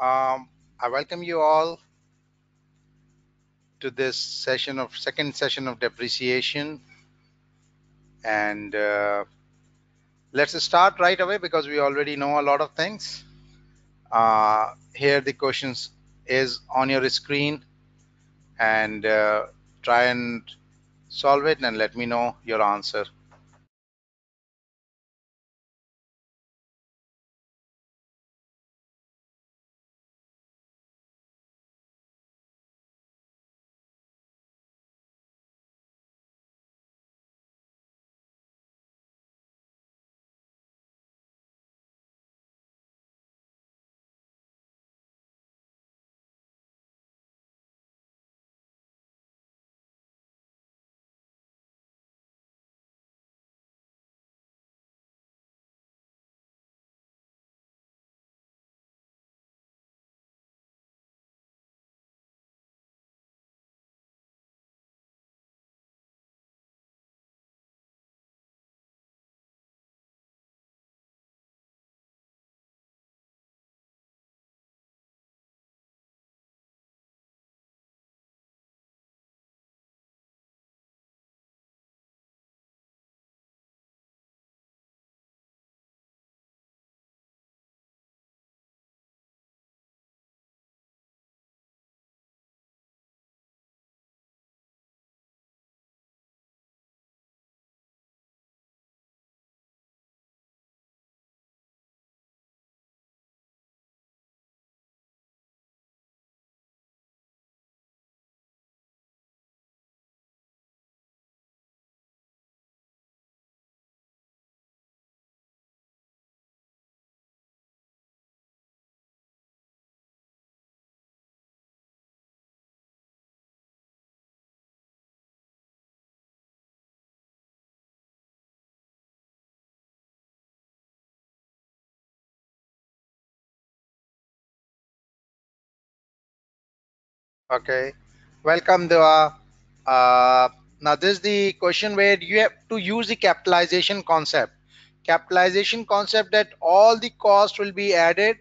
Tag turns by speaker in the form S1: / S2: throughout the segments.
S1: I welcome you all to this second session of depreciation, and let's start right away because we already know a lot of things. Here the questions is on your screen, and try and solve it and let me know your answer. Okay, welcome, Dua. Now this is the question where you have to use the capitalization concept. Capitalization concept that all the cost will be added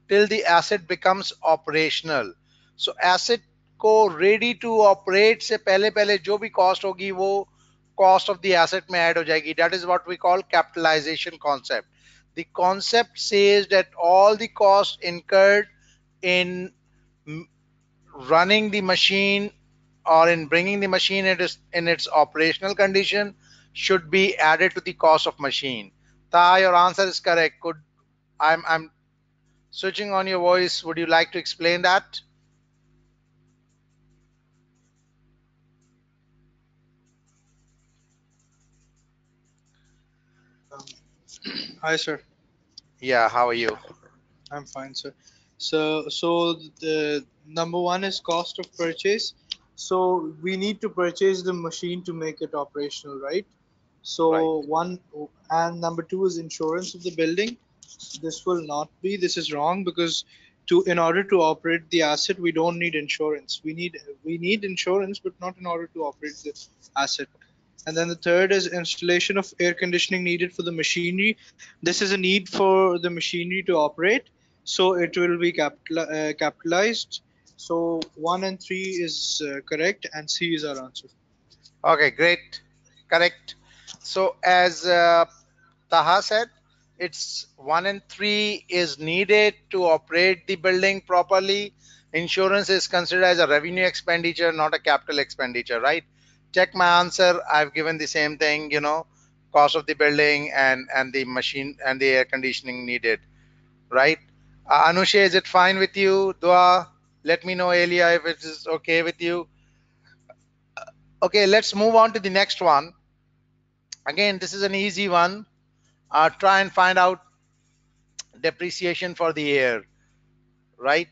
S1: till the asset becomes operational. So asset को ready to operate से पहले पहले जो भी cost होगी वो cost of the asset में add हो जाएगी. That is what we call capitalization concept. The concept says that all the costs incurred in running the machine or in bringing the machine in its operational condition should be added to the cost of machine. Ta, your answer is correct. Could I'm switching on your voice. Would you like to explain that?
S2: Hi, sir.
S1: Yeah, how are you?
S2: I'm fine, sir. So the number one is cost of purchase. So we need to purchase the machine to make it operational, right?
S1: Right.
S2: So one and number two is insurance of the building. This will not be. This is wrong because to in order to operate the asset, we don't need insurance. We need insurance, but not in order to operate the asset. And then the third is installation of air conditioning needed for the machinery. This is a need for the machinery to operate, so it will be capitalized. So one and three is correct, and C is our answer.
S1: Okay, great. Correct. So as Taha said, it's 1 and 3 is needed to operate the building properly. Insurance is considered as a revenue expenditure, not a capital expenditure, right? Check my answer. I've given the same thing, cost of the building and the machine and the air conditioning needed, right? Anusha, is it fine with you? Dua, let me know, Elia, if it is okay with you. Okay, let's move on to the next one. Again, this is an easy one. Try and find out depreciation for the year, right?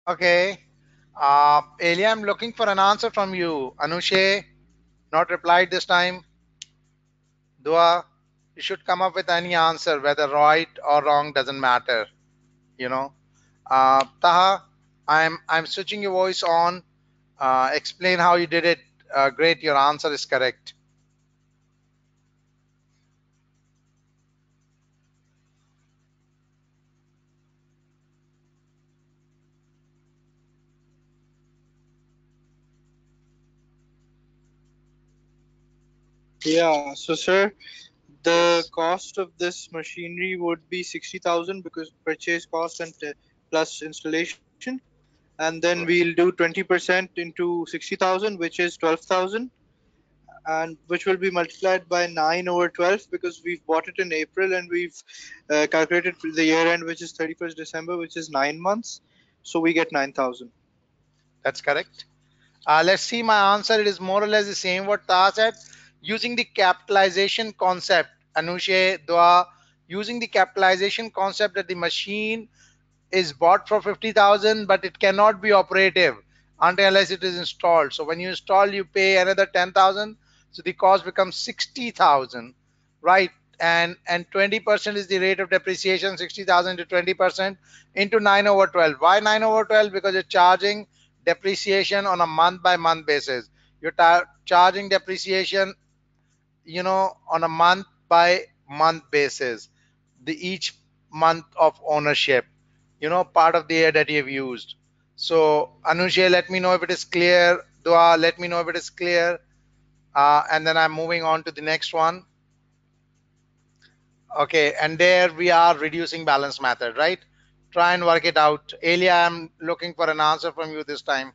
S1: Okay. Elia, I'm looking for an answer from you. Anushe, not replied this time. Dua, you should come up with any answer, whether right or wrong doesn't matter. You know. Taha, I'm switching your voice on. Explain how you did it. Great, your answer is correct.
S2: Yeah, so sir, the
S1: Yes,
S2: cost of this machinery would be 60,000 because purchase cost and plus installation, and then we'll do 20% into 60,000, which is 12,000, and which will be multiplied by 9 over 12 because we've bought it in April and we've calculated the year end, which is 31st December, which is 9 months. So we get 9,000.
S1: that's correct. Let's see my answer. It is more or less the same what Taha said. Using the capitalization concept, Anushe, Dua, using the capitalization concept that the machine is bought for 50,000, but it cannot be operative until unless it is installed. So when you install, you pay another 10,000. So the cost becomes 60,000, right? And 20% is the rate of depreciation, 60,000 to 20% into 9 over 12. Why 9 over 12? Because you're charging depreciation on a month by month basis. You're charging depreciation, on a month by month basis, the each month of ownership, part of the year that you've used. So Anusha, let me know if it is clear. Dua, let me know if it is clear. And then I'm moving on to the next one. Okay, and there we are reducing balance method, right? Try and work it out. Elia, I'm looking for an answer from you this time.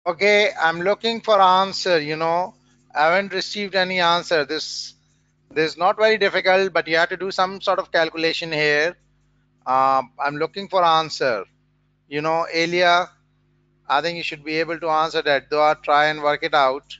S1: Okay, I'm looking for answer. I haven't received any answer. This is not very difficult, but you have to do some sort of calculation here. I'm looking for answer. Elia, I think you should be able to answer that. Though I try and work it out.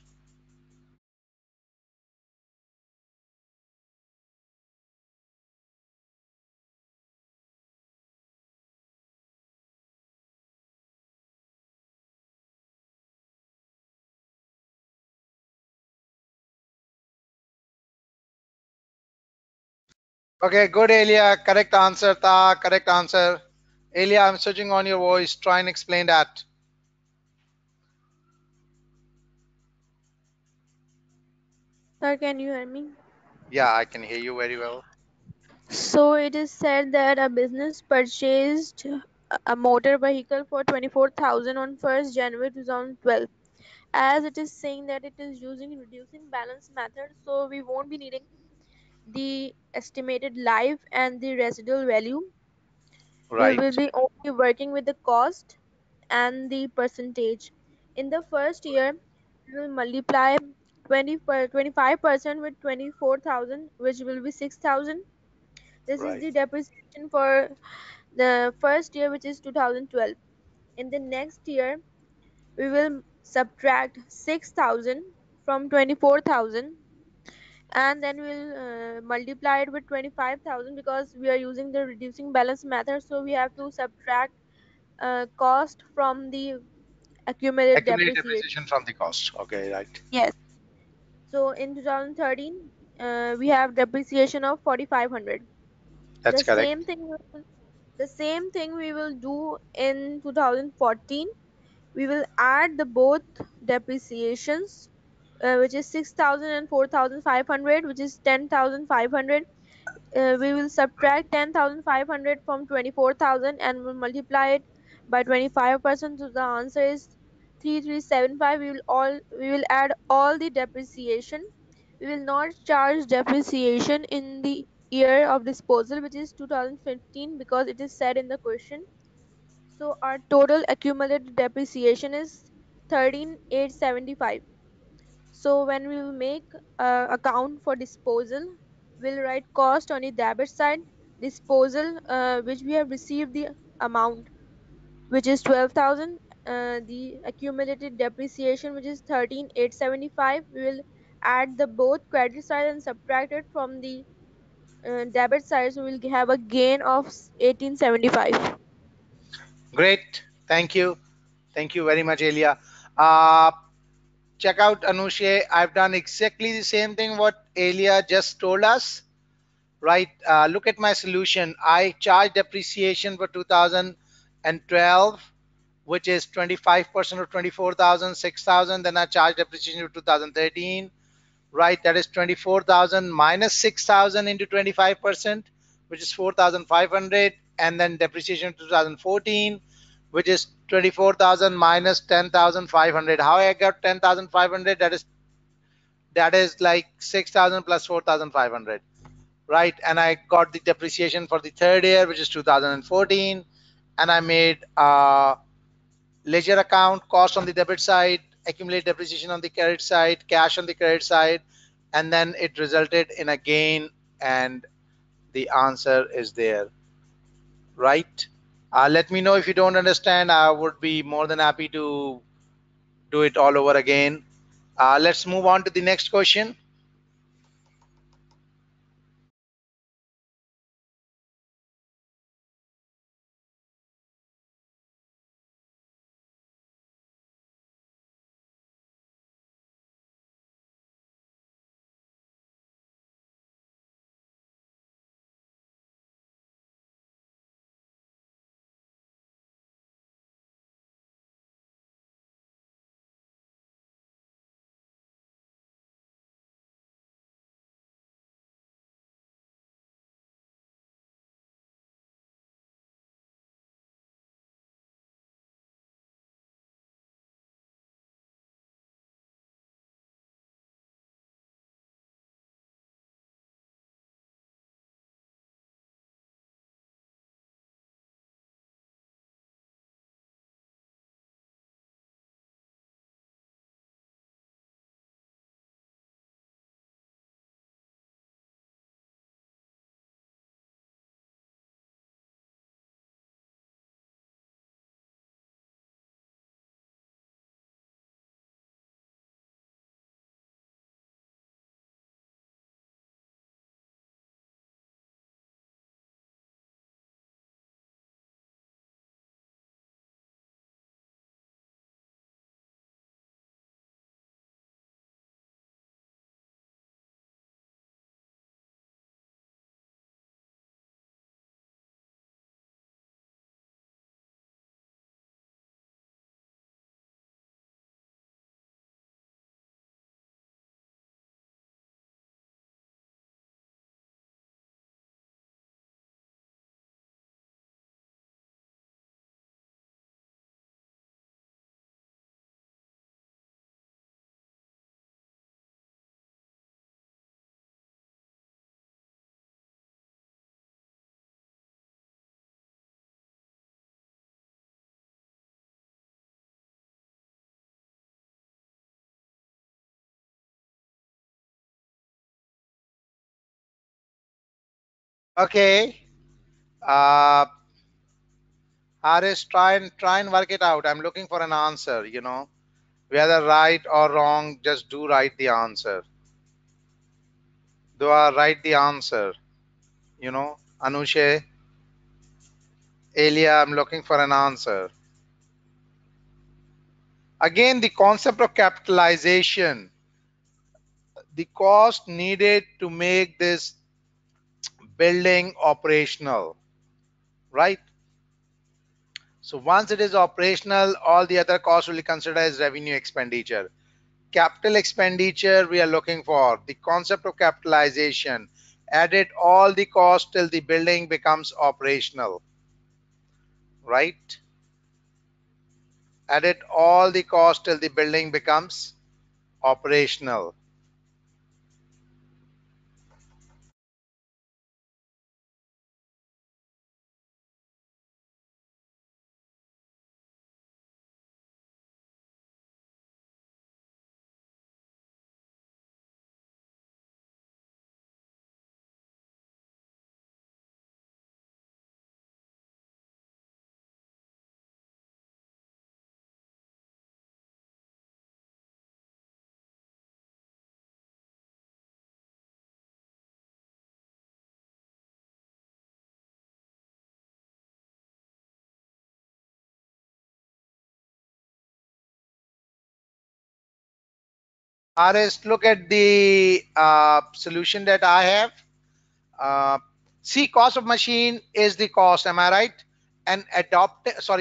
S1: Okay, good, Elia. Correct answer, Ta. Correct answer. Elia, I'm switching on your voice. Try and explain that.
S3: Sir, can you hear me?
S1: Yeah, I can hear you very well.
S3: So it is said that a business purchased a motor vehicle for 24,000 on 1st January 2012. As it is saying that it is using reducing balance method, so we won't be needing the estimated life and the residual value. We will
S1: Right,
S3: be only working with the cost and the percentage. In the first year, we will multiply 25% with 24,000, which will be 6,000. This is
S1: right.
S3: the depreciation for the first year, which is 2012. In the next year, we will subtract 6,000 from 24,000, and then we'll multiply it with 25,000 because we are using the reducing balance method. So we have to subtract cost from the accumulated
S1: Accumulate
S3: depreciation.
S1: depreciation from the cost. Okay, right.
S3: Yes. So in 2013, we have depreciation of 4,500.
S1: That's
S3: The
S1: correct.
S3: same thing. The same thing we will do in 2014. We will add the both depreciations, which is 6,000 and 4,500, which is 10,500. We will subtract 10,500 from 24,000 and we'll multiply it by 25%. So the answer is 3,375. We will add all the depreciation. We will not charge depreciation in the year of disposal, which is 2015, because it is said in the question. So our total accumulated depreciation is 13,875. So when we will make account for disposal, we'll write cost on the debit side, disposal, which we have received the amount, which is 12,000, the accumulated depreciation, which is 13,875. We will add the both credit side and subtract it from the debit side, so we'll have a gain of 1875.
S1: Great. Thank you. Thank you very much, Elia. Uh, Check out Anushe. I've done exactly the same thing what Elia just told us. Right. Look at my solution. I charge depreciation for 2012, which is 25% of 24,000, 6,000. Then I charge depreciation for 2013. Right, that is 24,000 minus 6,000 into 25%, which is 4,500, and then depreciation 2014, which is 24,000 minus 10,500. How I got 10,500? That is like 6,000 plus 4,500, right? And I got the depreciation for the third year, which is 2014, and I made ledger account, cost on the debit side, accumulate depreciation on the credit side, cash on the credit side, and then it resulted in a gain, and the answer is there, right? Let me know if you don't understand. I would be more than happy to do it all over again. Let's move on to the next question. Okay. Uh, Haris, try and work it out. I'm looking for an answer. Whether right or wrong, just do write the answer. Do I write the answer? Anushe, Elia, I'm looking for an answer. Again, the concept of capitalization, the cost needed to make this building operational, right? So once it is operational, all the other costs will be considered as revenue expenditure. Capital expenditure we are looking for, the concept of capitalization, added all the cost till the building becomes operational, right? Added all the cost till the building becomes operational. Arist, look at the solution that I have. Uh, See, cost of machine is the cost, am I right? And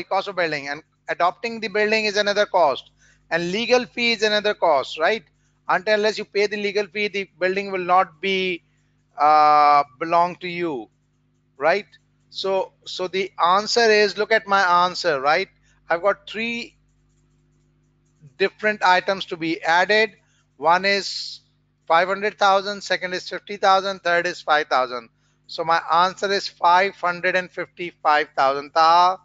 S1: cost of building, and adopting the building is another cost, and legal fee is another cost, right? Until unless you pay the legal fee, the building will not be belong to you, right? So the answer is, look at my answer, right? I've got three different items to be added. One is 500,000, second is 50,000, third is 5,000. So my answer is 555,000. Taha,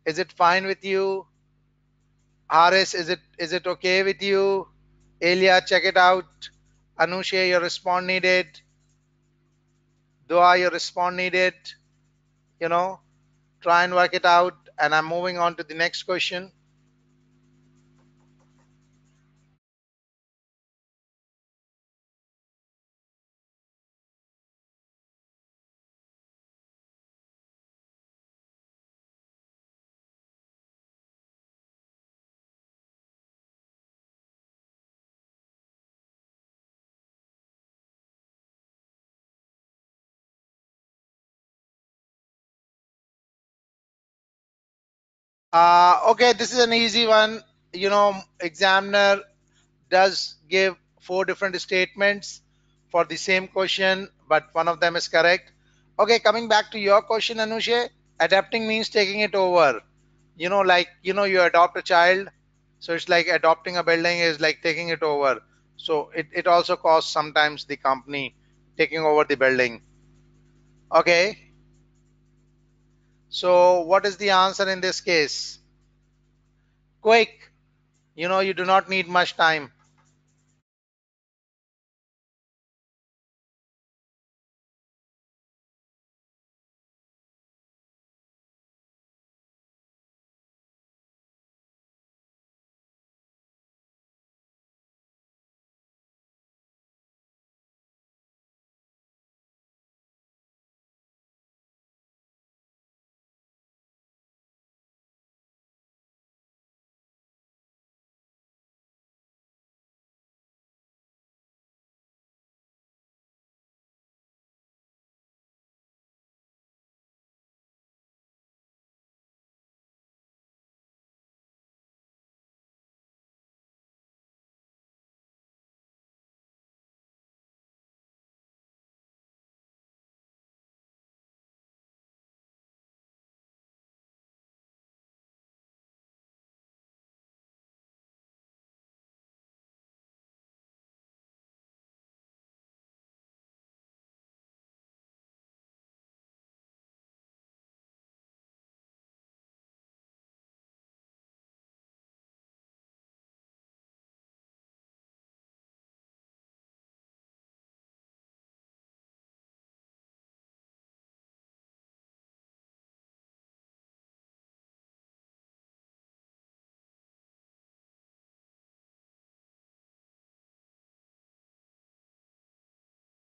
S1: is it fine with you? Haris, is it okay with you? Elia, check it out. Anushe, your response needed. Dua, your response needed. You know, try and work it out. And I'm moving on to the next question. Okay, this is an easy one. Examiner does give four different statements for the same question, but one of them is correct. Okay, coming back to your question, Anushe, adapting means taking it over. You adopt a child, so it's like adopting a building is like taking it over. So it also costs sometimes the company taking over the building. Okay, so what is the answer in this case? Quick, you do not need much time.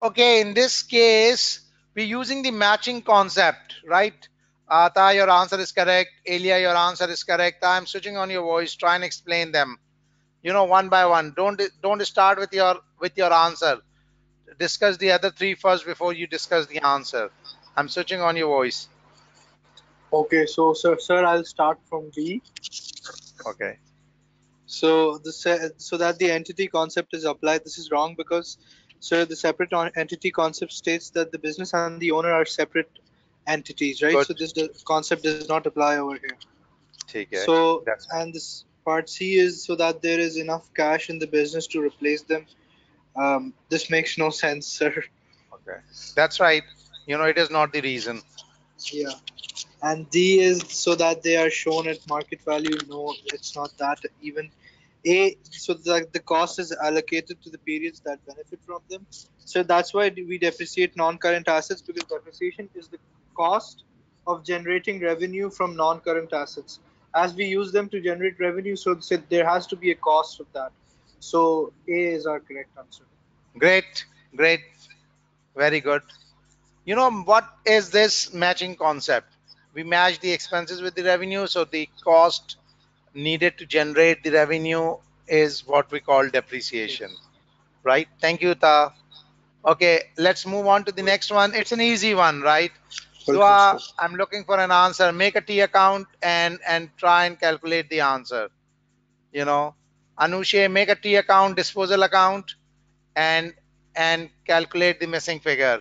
S1: Okay, in this case, we're using the matching concept, right? Ta, your answer is correct. Elia, your answer is correct. I'm switching on your voice. Try and explain them. One by one. Don't start with your answer. Discuss the other three first before you discuss the answer. I'm switching on your voice.
S2: Okay, so sir, I'll start from B.
S1: Okay.
S2: So that the entity concept is applied, this is wrong because, sir, the separate entity concept states that the business and the owner are separate entities, right? So
S1: Good.
S2: this concept does not apply over here.
S1: ठीक है.
S2: So,
S1: That's fine.
S2: and this part C is so that there is enough cash in the business to replace them. This makes no sense, sir.
S1: Okay. That's right. It is not the reason.
S2: Yeah. And D is so that they are shown at market value. No, it's not that even. A, so the cost is allocated to the periods that benefit from them. So that's why we depreciate non-current assets, because depreciation is the cost of generating revenue from non-current assets. As we use them to generate revenue, so there has to be a cost of that. So A is our correct answer.
S1: Great. Great. Very good. What is this matching concept? We match the expenses with the revenue, so the cost needed to generate the revenue is what we call depreciation,
S2: Yes.
S1: right? Thank you, Ta. Okay, let's move on to the next one. It's an easy one, right?
S2: Welcome, sir.
S1: Dua, I'm looking for an answer. Make a T account and try and calculate the answer. You know, Anushe, make a T account, disposal account, and calculate the missing figure.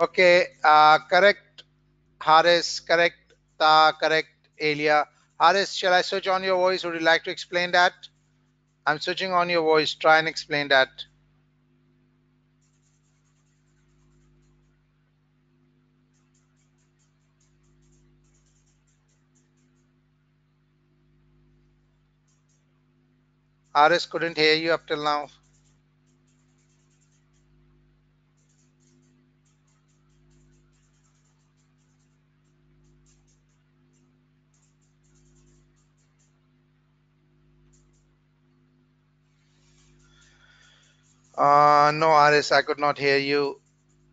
S1: Okay, correct, Haris, correct, Ta, correct, Elia. Haris, shall I switch on your voice? Would you like to explain that? I'm switching on your voice. Try and explain that. Haris couldn't hear you up till now. No, Haris, I could not hear you.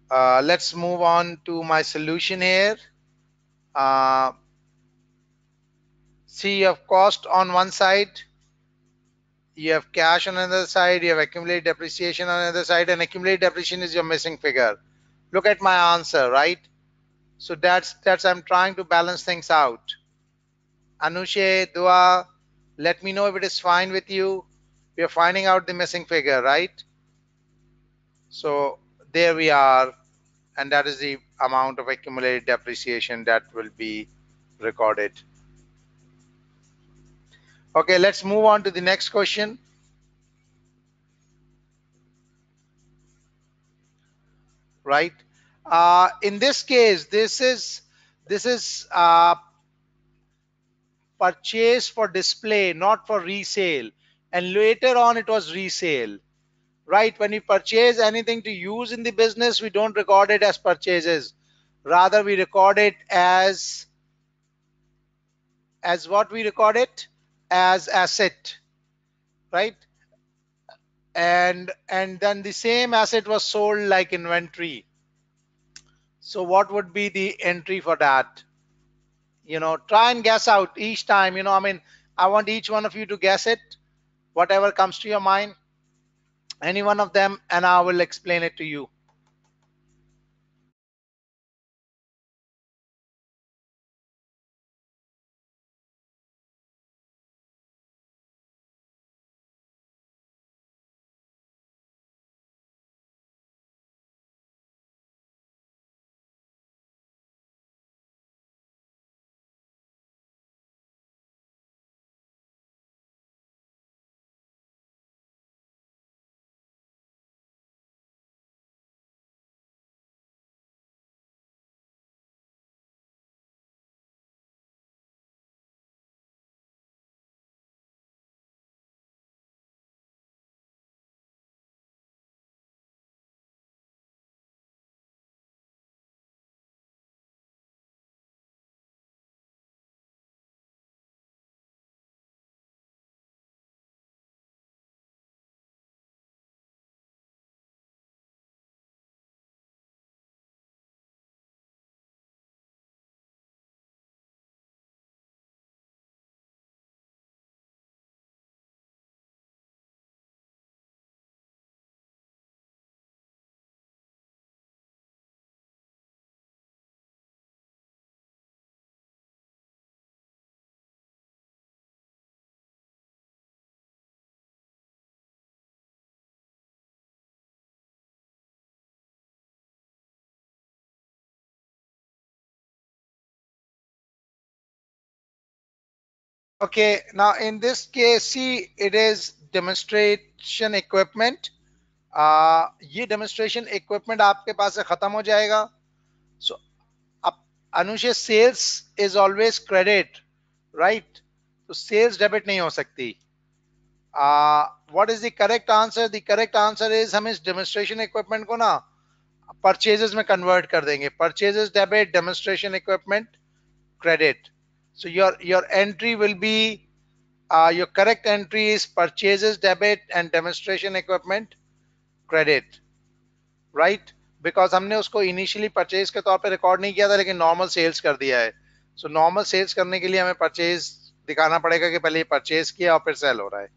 S1: Let's move on to my solution here. Uh, See, you have cost on one side, you have cash on another side, you have accumulated depreciation on another side, and accumulated depreciation is your missing figure. Look at my answer, right? So that's I'm trying to balance things out. Anushe, Dua, let me know if it is fine with you. We are finding out the missing figure, right? So there we are, and that is the amount of accumulated depreciation that will be recorded. Okay, let's move on to the next question, right? In this case, this is purchased for display, not for resale, and later on it was resale. Right? When we purchase anything to use in the business, we don't record it as purchases. Rather, we record it as what we record it as asset, right? And then the same asset was sold like inventory. So what would be the entry for that? Try and guess out each time. I mean, I want each one of you to guess it, whatever comes to your mind, any one of them, and I will explain it to you. Okay, now in this case, see, it is demonstration equipment. ये demonstration equipment आपके पास से खत्म हो जाएगा. So अब Anushe sales is always credit, right? तो sales debit नहीं हो सकती. What is the correct answer? The correct answer is हम इस demonstration equipment को ना purchases में convert कर देंगे. Purchases debit, demonstration equipment credit. So your entry will be your correct entry is purchases debit and demonstration equipment credit, right? Because हमने उसको initially purchase के तौर पे रिकॉर्ड नहीं किया था, लेकिन नॉर्मल सेल्स कर दिया है. सो नॉर्मल सेल्स करने के लिए हमें परचेज दिखाना पड़ेगा कि पहले ये परचेज किया और फिर सेल हो रहा है.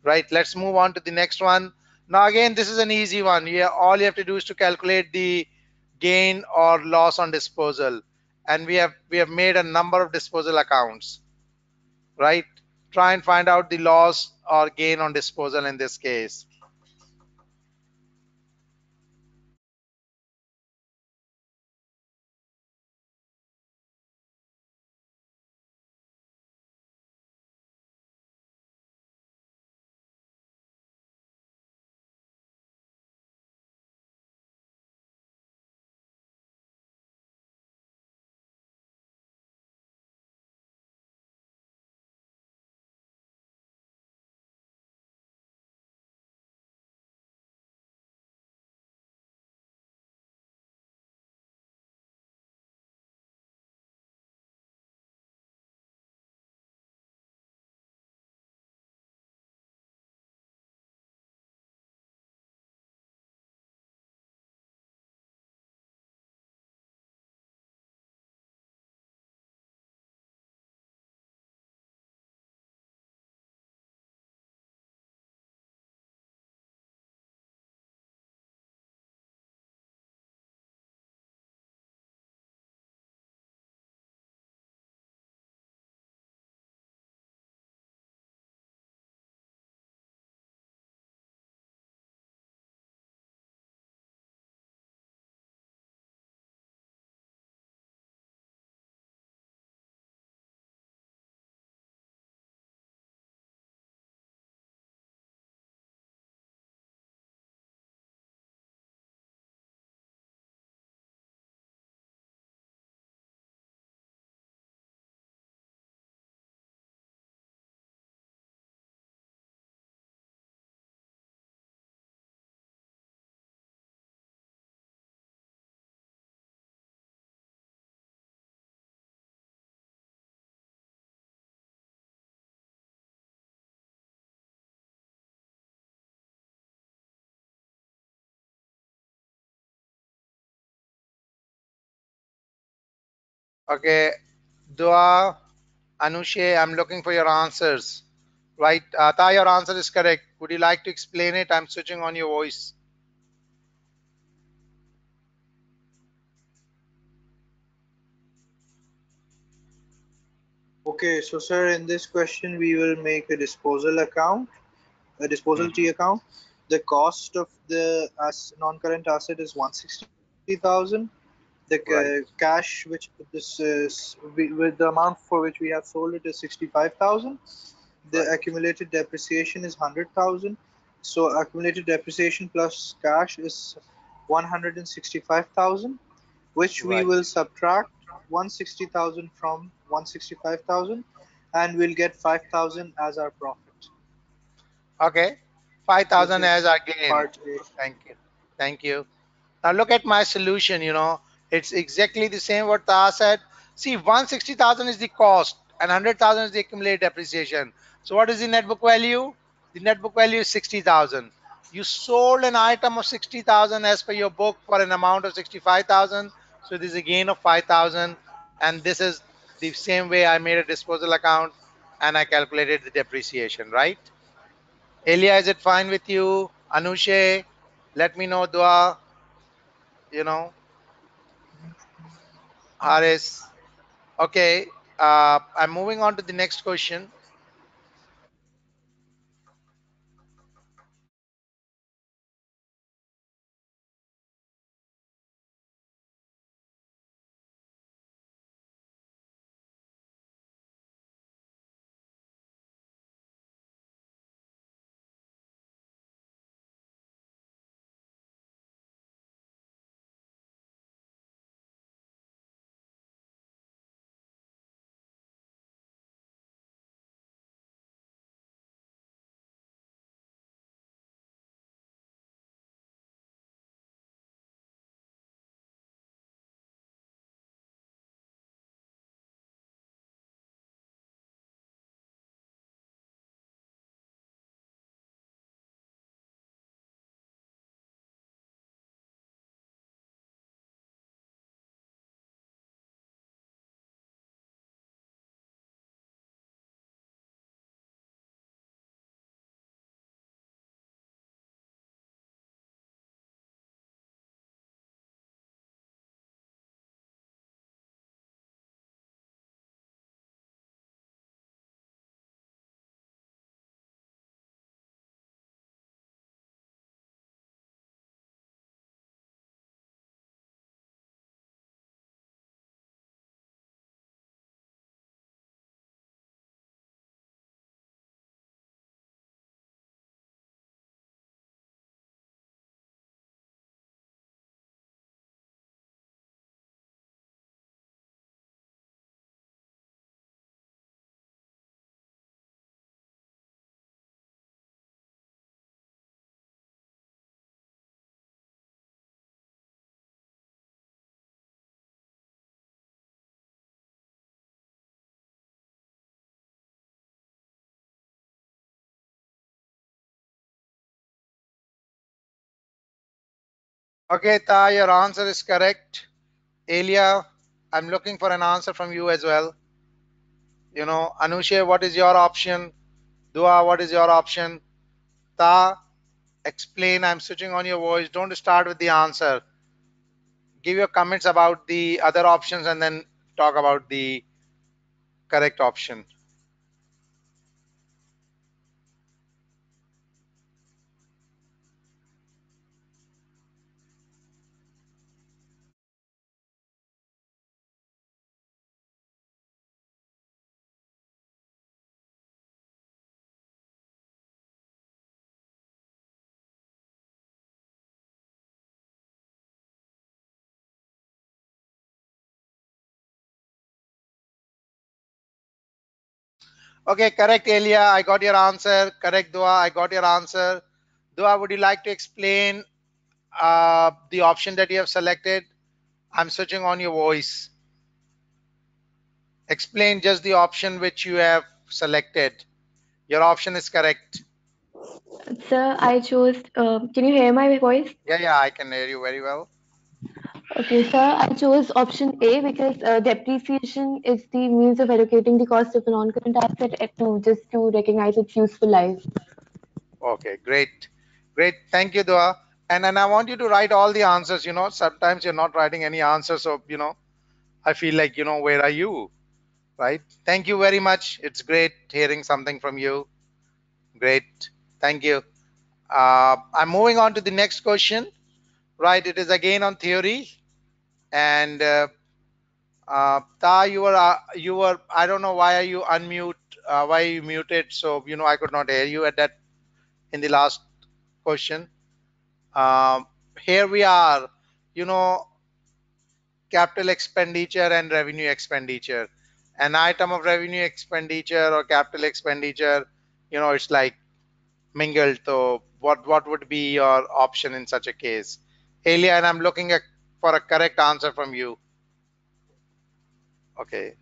S1: Right, let's move on to the next one. Now again, this is an easy one. Yeah, all you have to do is to calculate the gain or loss on disposal, and we have made a number of disposal accounts, right? Try and find out the loss or gain on disposal in this case. Okay, Dua, Anushe, I'm looking for your answers. Right, Ta, your answer is correct. Would you like to explain it? I'm switching on your voice.
S2: Okay, so sir, in this question, we will make a disposal account, a disposal T
S1: Hmm.
S2: account. The cost of the non-current asset is 160,000. The
S1: Right,
S2: cash which this is with the amount for which we have sold it is 65,000. The
S1: right,
S2: accumulated depreciation is 100,000. So accumulated depreciation plus cash is 165,000, which we
S1: right.
S2: will subtract 160,000 from 165,000, and we'll get 5,000 as our profit.
S1: Okay,
S2: This
S1: 5,000 as
S2: is
S1: our gain.
S2: part A.
S1: Thank you. Thank you. Now look at my solution, it's exactly the same what Ta said. See, 160,000 is the cost and 100,000 is the accumulated depreciation. So what is the net book value? The net book value is 60,000. You sold an item of 60,000 as per your book for an amount of 65,000. So this is a gain of 5,000. And this is the same way I made a disposal account and I calculated the depreciation, right? Elia, is it fine with you? Anushe, let me know, Dua, you know. Haris. Okay, I'm moving on to the next question. Okay, Ta, your answer is correct. Elia, I'm looking for an answer from you as well. Anushe, what is your option? Dua, what is your option? Ta, explain. I'm switching on your voice. Don't start with the answer. Give your comments about the other options and then talk about the correct option. Okay, correct, Elia. I got your answer. Correct, Dua. I got your answer. Dua, would you like to explain the option that you have selected? I'm switching on your voice. Explain just the option which you have selected. Your option is correct.
S4: Sir, I chose. Can you hear my voice?
S1: Yeah, yeah, I can hear you very well.
S4: Okay, sir, I chose option A because depreciation is the means of allocating the cost of a non-current asset to just to recognize its useful life.
S1: Okay, great. Great. Thank you, Dua. And I want you to write all the answers. Sometimes you're not writing any answers. So, I feel like, where are you? Right? Thank you very much. It's great hearing something from you. Great. Thank you. I'm moving on to the next question. Right. It is again on theory. And Ta, I don't know why are you unmute, why you muted. So, I could not hear you at that in the last question. Um, Here we are, you know, capital expenditure and revenue expenditure. An item of revenue expenditure or capital expenditure, it's like mingled. So what would be your option in such a case? Elia, and I'm looking for a correct answer from you. Okay.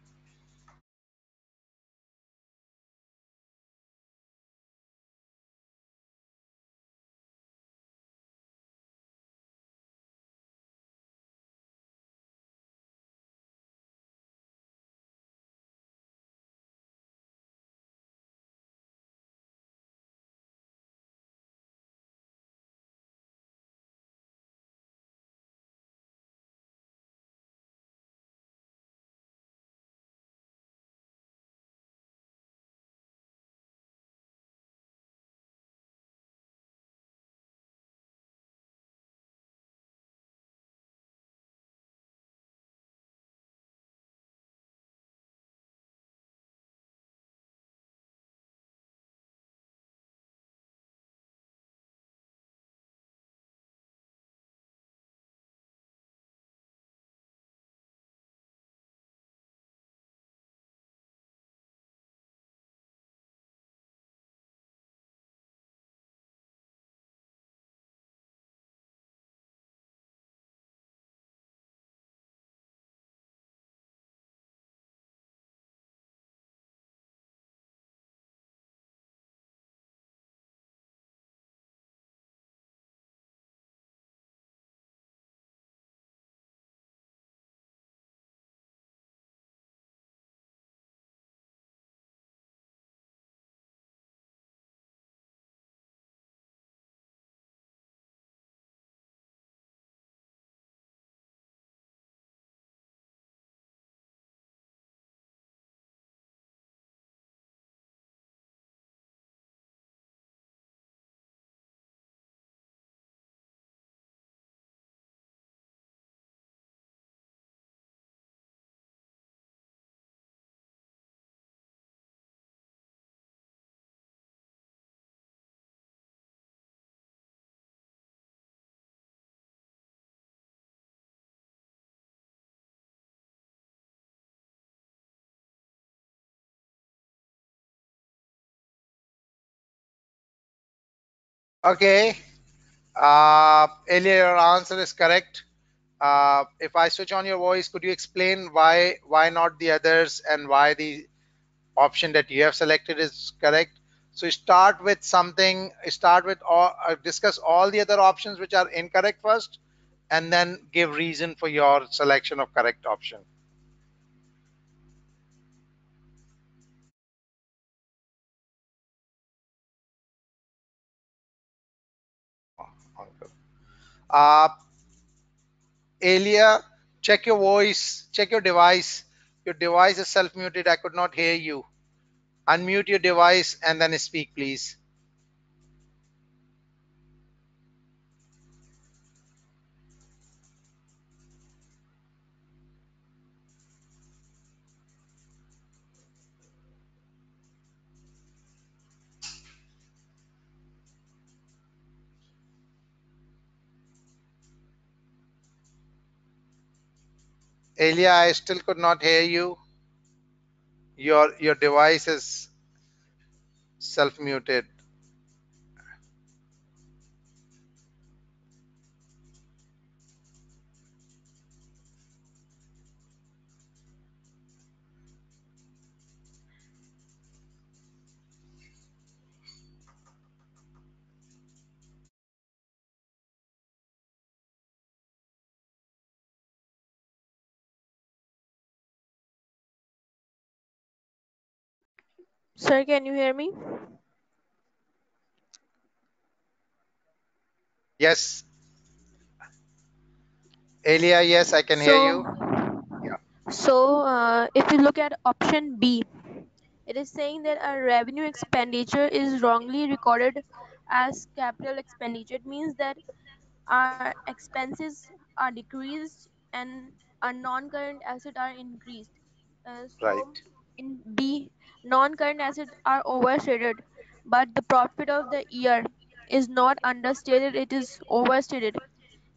S1: Okay. Elia, your answer is correct. If I switch on your voice, could you explain why not the others and why the option that you have selected is correct? So start with something. Start with all. Discuss all the other options which are incorrect first, and then give reason for your selection of correct option. Uh, Elia, check your voice. Check your device. Your device is self-muted. I could not hear you. Unmute your device and then speak, please. Elia, I still could not hear you. Your device is self-muted.
S3: Sir, can you hear me?
S1: Yes, Elia, yes, I can hear you.
S3: So,
S1: Yeah,
S3: if you look at option B, it is saying that a revenue expenditure is wrongly recorded as capital expenditure. It means that our expenses are decreased and our non-current assets are increased. So
S1: right.
S3: in B, non-current assets are overstated, but the profit of the year is not understated; it is overstated.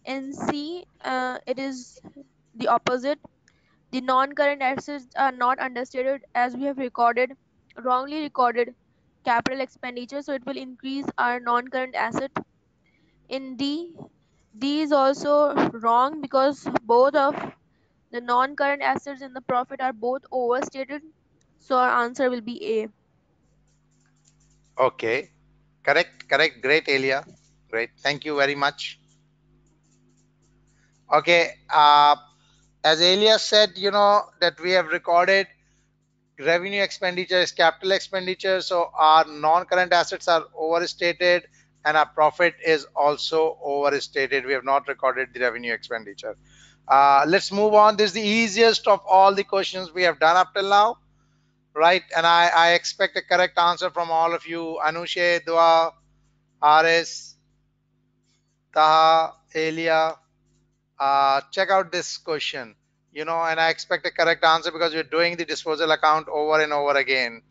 S3: In C, it is the opposite. The non-current assets are not understated as we have wrongly recorded capital expenditure, so it will increase our non-current asset. In D, D is also wrong because both of the non-current assets and the profit are both overstated. So our answer will be A.
S1: Okay, correct, correct. Great, Elia. Great. Thank you very much. Okay, as Elia said, that we have recorded revenue expenditure is capital expenditure, so our non-current assets are overstated and our profit is also overstated. We have not recorded the revenue expenditure. Let's move on. This is the easiest of all the questions we have done up till now, right? And I expect a correct answer from all of you. Anushe, Dua, Aris, Taha, Elia. Check out this question, and I expect a correct answer because we're doing the disposal account over and over again.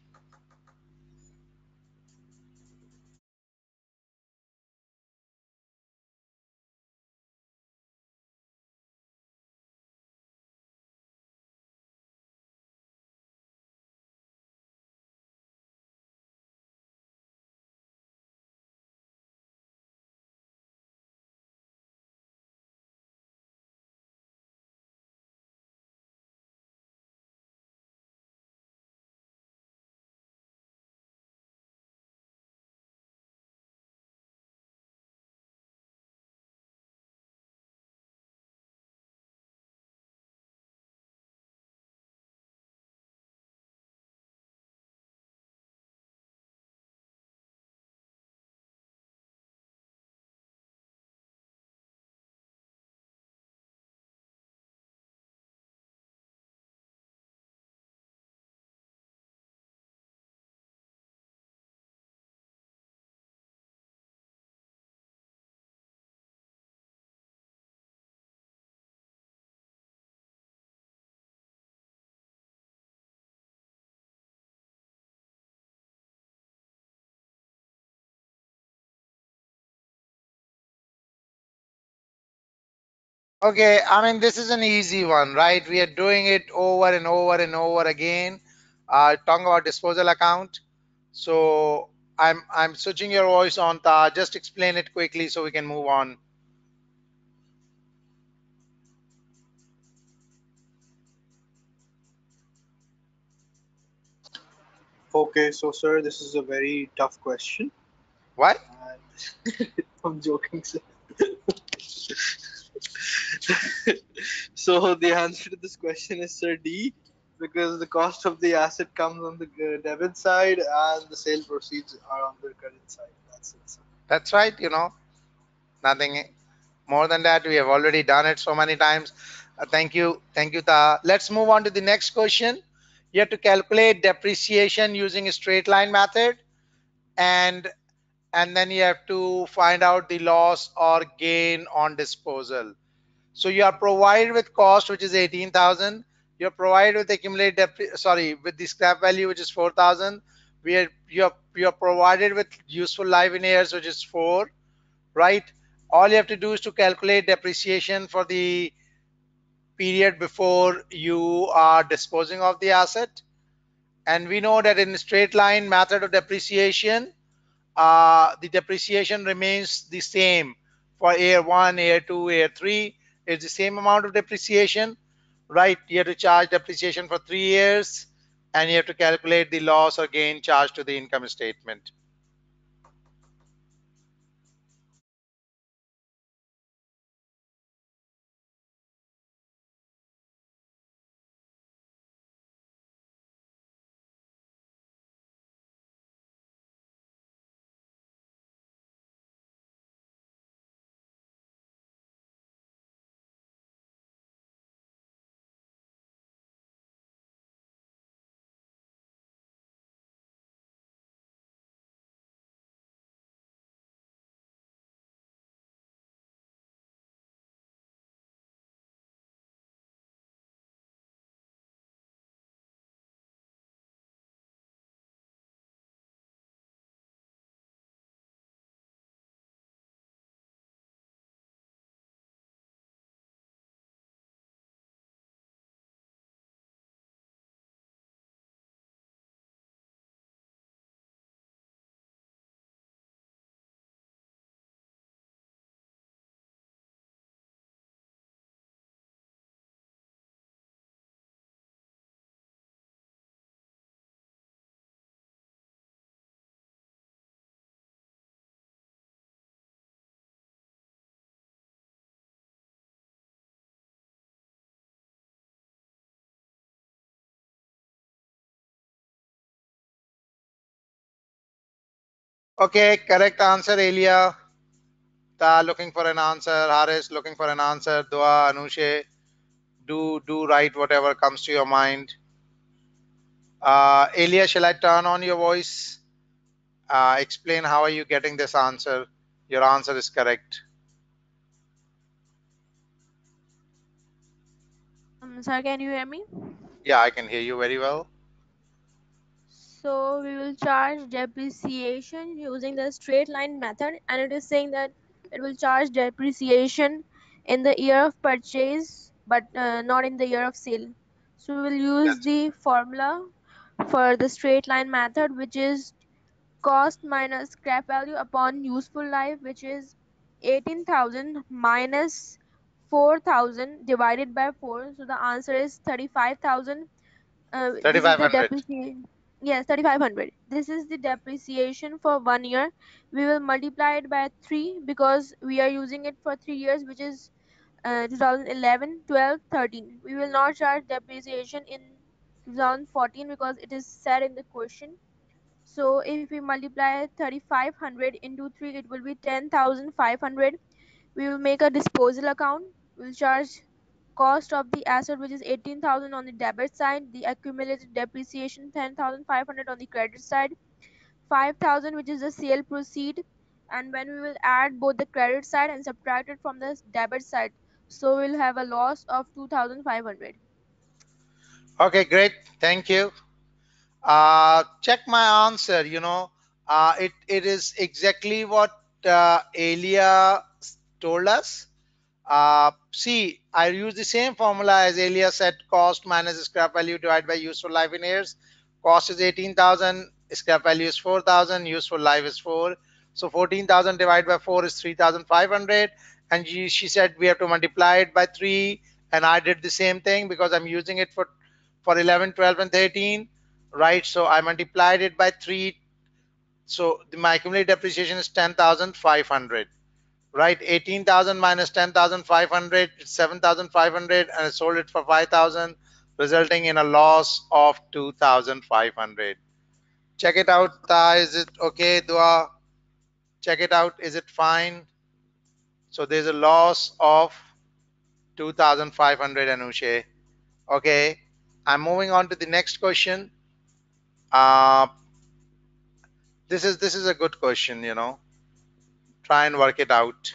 S1: Okay, I mean, this is an easy one, right? We are doing it over and over and over again. Talking about disposal account. So I'm switching your voice on. Ta. Just explain it quickly so we can move on.
S2: Okay, so sir, this is a very tough question.
S1: What?
S2: And I'm joking, sir. So the answer to this question is sir D, because the cost of the asset comes on the debit side and the sale proceeds are on the credit side. That's it, sir.
S1: That's right. Nothing more than that. We have already done it so many times. Thank you, Ta. Let's move on to the next question. You have to calculate depreciation using a straight line method, and and then you have to find out the loss or gain on disposal. So you are provided with cost, which is 18,000. You're provided with with the scrap value, which is 4,000. You're provided with useful life in years, which is 4, right? All you have to do is to calculate depreciation for the period before you are disposing of the asset. And we know that in straight line method of depreciation, the depreciation remains the same for year 1, year 2, year 3. It's the same amount of depreciation, right? You have to charge depreciation for 3 years, and you have to calculate the loss or gain charged to the income statement. Okay, correct answer, Elia. Ta looking for an answer. Haris looking for an answer. Dua, Anushe, do write whatever comes to your mind. Elia, shall I turn on your voice? Explain how are you getting this answer. Your answer is correct.
S3: Sir, can you hear me?
S1: Yeah, I can hear you very well.
S3: So we will charge depreciation using the straight line method, and it is saying that it will charge depreciation in the year of purchase, but not in the year of sale. So we will use
S1: That's
S3: the formula for the straight line method, which is cost minus scrap value upon useful life, which is 18,000 minus 4,000 divided by 4. So the answer is 35,000. This is the
S1: 3,500.
S3: depreciation. Yes, 3,500. This is the depreciation for 1 year. We will multiply it by 3 because we are using it for 3 years, which is 2011, 12, 13. We will not charge depreciation in 2014 because it is said in the question. So if we multiply 3,500 into 3, it will be 10,500. We will make a disposal account. We'll charge cost of the asset, which is 18,000 on the debit side, the accumulated depreciation 10,500 on the credit side, 5,000 which is the sale proceed, and when we will add both the credit side and subtract it from the debit side, so we'll have a loss of 2,500.
S1: Okay, great. Thank you. Check my answer. It is exactly what Elia told us. See, I use the same formula as Elia said: cost minus scrap value divided by useful life in years. Cost is 18,000, scrap value is 4,000, useful life is 4. So 14,000 divided by 4 is 3,500. And she said we have to multiply it by 3. And I did the same thing because I'm using it for 11, 12, and 13. Right? So I multiplied it by 3. So my accumulated depreciation is 10,500. Right? 18,000 minus 10,500, it's 7,500, and I sold it for 5,000, resulting in a loss of 2,500. Check it out. Is it okay, Dua? Check it out. Is it fine? So there's a loss of 2,500, Anushe. Okay. I'm moving on to the next question. Uh, this is a good question. Try and work it out.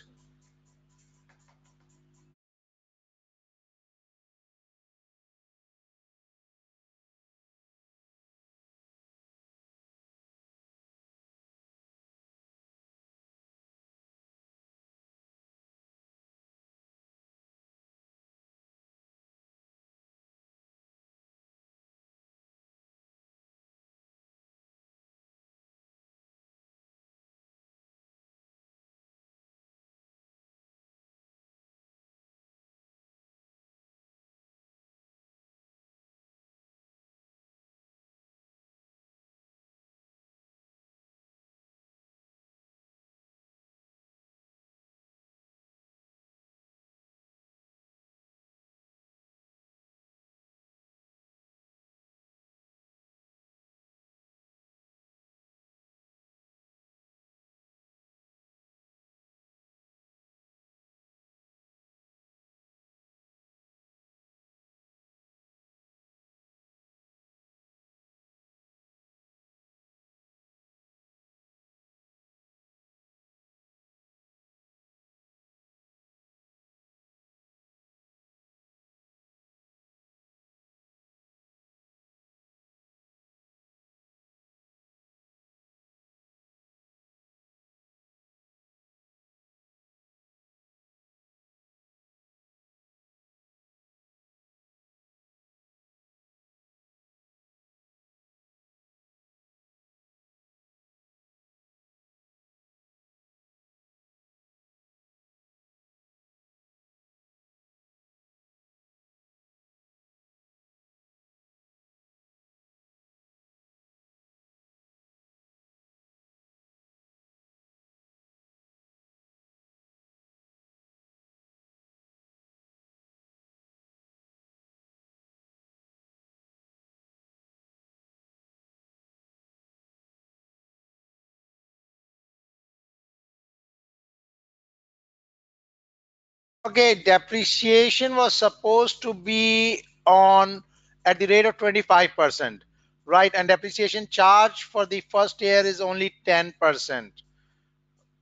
S1: Okay, depreciation was supposed to be on at the rate of 25%, right? And depreciation charge for the first year is only 10%,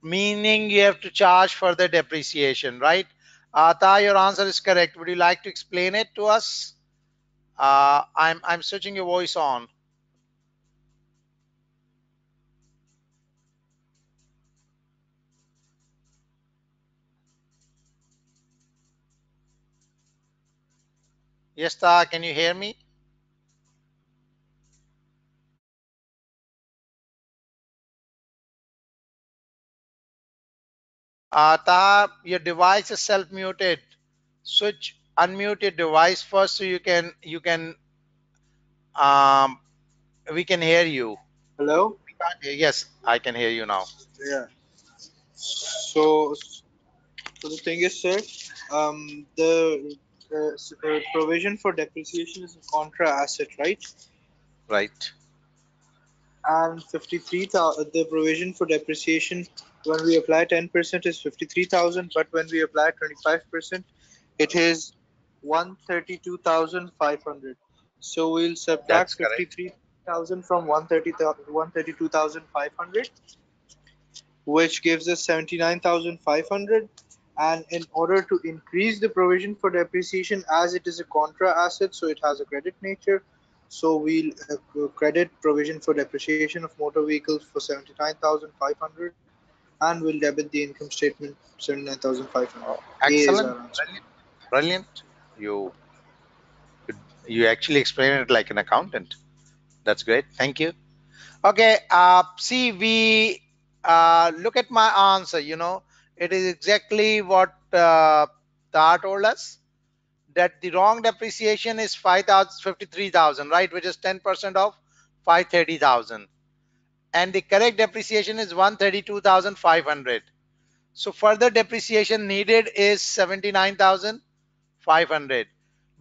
S1: meaning you have to charge for the depreciation, right? Ata, your answer is correct. Would you like to explain it to us? I'm switching your voice on. Yes, Ta, can you hear me? Taha, your device is self-muted. Switch, unmute your device first so you can um we can hear you.
S2: Hello?
S1: We can't hear. Yes, I can hear you now.
S2: Yeah. So the thing is, sir, the provision for depreciation is a contra asset, right?
S1: Right.
S2: And 53,000, the provision for depreciation when we apply 10% is 53,000, but when we apply 25%, it is 132,500. So we'll subtract
S1: That's correct.
S2: 53,000 from 132,500, which gives us 79,500. And in order to increase the provision for depreciation, as it is a contra asset, so it has a credit nature, so we'll credit provision for depreciation of motor vehicles for 79,500, and we'll debit the income statement 79,500.
S1: Oh,
S2: A is
S1: excellent.
S2: our answer.
S1: Brilliant. Brilliant. You actually explained it like an accountant. That's great. Thank you. Okay. See, we look at my answer. It is exactly what Taha told us, that the wrong depreciation is 53,000, right, which is 10% of 530,000, and the correct depreciation is 132,500. So further depreciation needed is 79,500.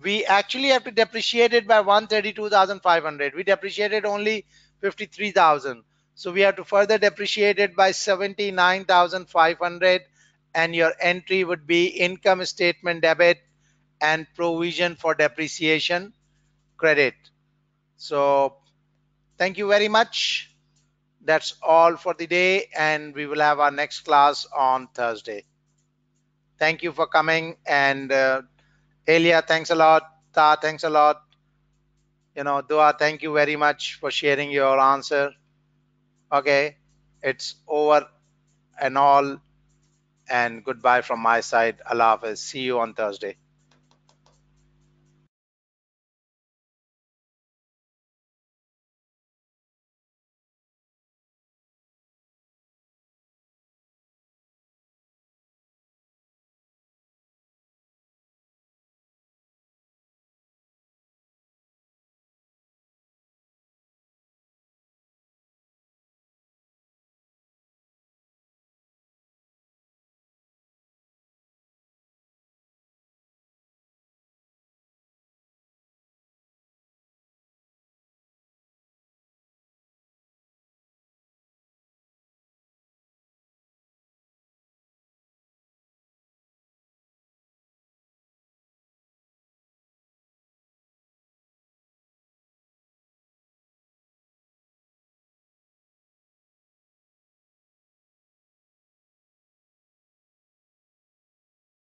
S1: We actually have to depreciate it by 132,500. We depreciated only 53,000, so we have to further depreciate it by 79,500, and your entry would be income statement debit and provision for depreciation credit. So thank you very much. That's all for the day, and we will have our next class on Thursday. Thank you for coming, and Elia, thanks a lot. Ta, thanks a lot. Dua, thank you very much for sharing your answer. Okay, it's over and all, and goodbye from my side. Allah Hafiz. See you on Thursday.